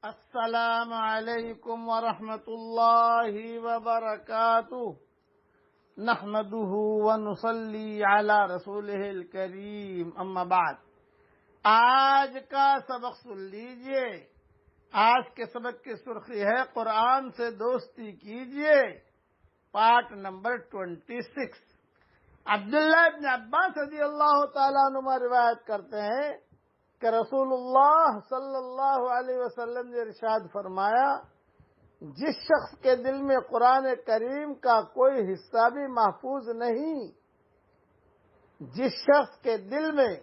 السلام علیکم ورحمۃ اللہ وبرکاتہ نحمده ونصلی علی رسولہ الکریم اما بعد۔ آج کا سبق سن لیجئے۔ آج کے سبق کی سرخی ہے قرآن سے دوستی کیجئے، پارٹ نمبر 26۔ عبداللہ ابن عباس رضی اللہ تعالیٰ عنہ روایت کرتے ہیں کہ رسول اللہ صلی اللہ علیہ وسلم نے ارشاد فرمایا، جس شخص کے دل میں قرآن کریم کا کوئی حصہ بھی محفوظ نہیں، جس شخص کے دل میں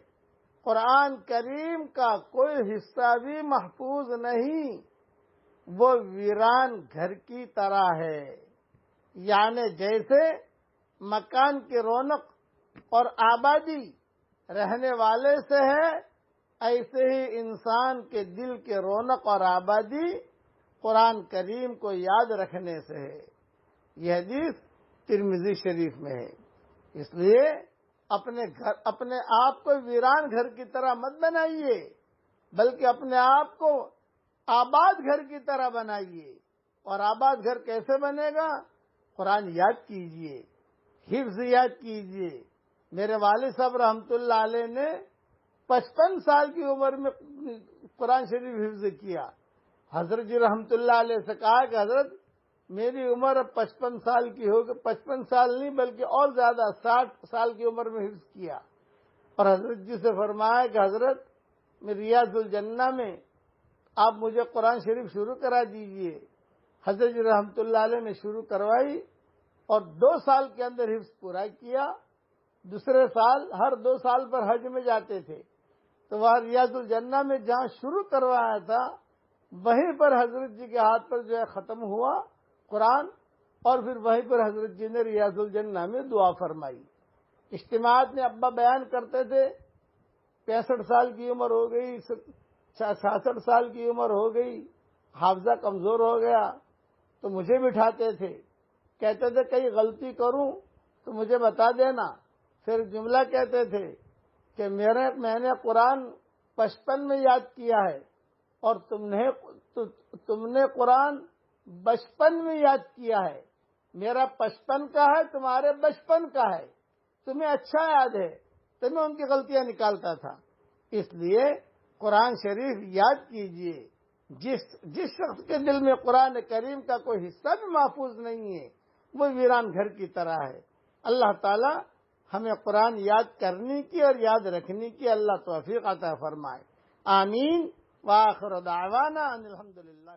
قرآن کریم کا کوئی حصہ بھی محفوظ نہیں، وہ ویران گھر کی طرح ہے۔ یعنی جیسے مکان کی رونق اور آبادی رہنے والے سے ہے، ایسے ہی انسان کے دل کے رونق اور آبادی قرآن کریم کو یاد رکھنے سے ہے۔ یہ حدیث ترمذی شریف میں ہے۔ اس لیے اپنے آپ کو ویران گھر کی طرح مت بنائیے، بلکہ اپنے آپ کو آباد گھر کی طرح بنائیے۔ اور آباد گھر کیسے بنے گا؟ قرآن یاد کیجئے، حفظ یاد کیجئے۔ میرے والد صاحب رحمۃ اللہ علیہ نے 55 سال کی عمر میں قرآن شریف حفظ کیا۔ حضرت جی رحمۃ اللہ علیہ سے کہا کہ حضرت میری عمر اب 55 سال کی ہو گئی، 55 سال نہیں بلکہ اور زیادہ 60 سال کی عمر میں حفظ کیا۔ اور حضرت جی سے فرمایا کہ حضرت میں ریاض الجنہ میں آپ مجھے قرآن شریف شروع کرا دیجئے۔ حضرت جی رحمۃ اللہ علیہ نے شروع کروائی اور 2 سال کے اندر حفظ پورا کیا۔ دوسرے سال ہر 2 سال پر حج میں جاتے تھے، تو وہاں ریاض الجنہ میں جہاں شروع کروایا تھا وہیں پر حضرت جی کے ہاتھ پر جو ہے ختم ہوا قرآن، اور پھر وہیں پر حضرت جی نے ریاض الجنہ میں دعا فرمائی۔ اجتماعات میں ابا بیان کرتے تھے 65 سال کی عمر ہو گئی، 66 سال کی عمر ہو گئی، حافظہ کمزور ہو گیا، تو مجھے بٹھاتے تھے، کہتے تھے کہیں غلطی کروں تو مجھے بتا دینا۔ پھر جملہ کہتے تھے کہ میں نے قرآن 55 میں یاد کیا ہے اور تم نے قرآن 55 میں یاد کیا ہے۔ میرا 55 کا ہے، تمہارے 55 کا ہے، تمہیں اچھا یاد ہے، تو میں ان کی غلطیاں نکالتا تھا۔ اس لیے قرآن شریف یاد کیجئے۔ جس شخص کے دل میں قرآن کریم کا کوئی حصہ بھی محفوظ نہیں ہے، وہ ویران گھر کی طرح ہے۔ اللہ تعالی ہمیں قرآن یاد کرنے کی اور یاد رکھنے کی اللہ توفیق عطا فرمائے۔ آمین۔ وآخر دعوانا ان الحمدللہ۔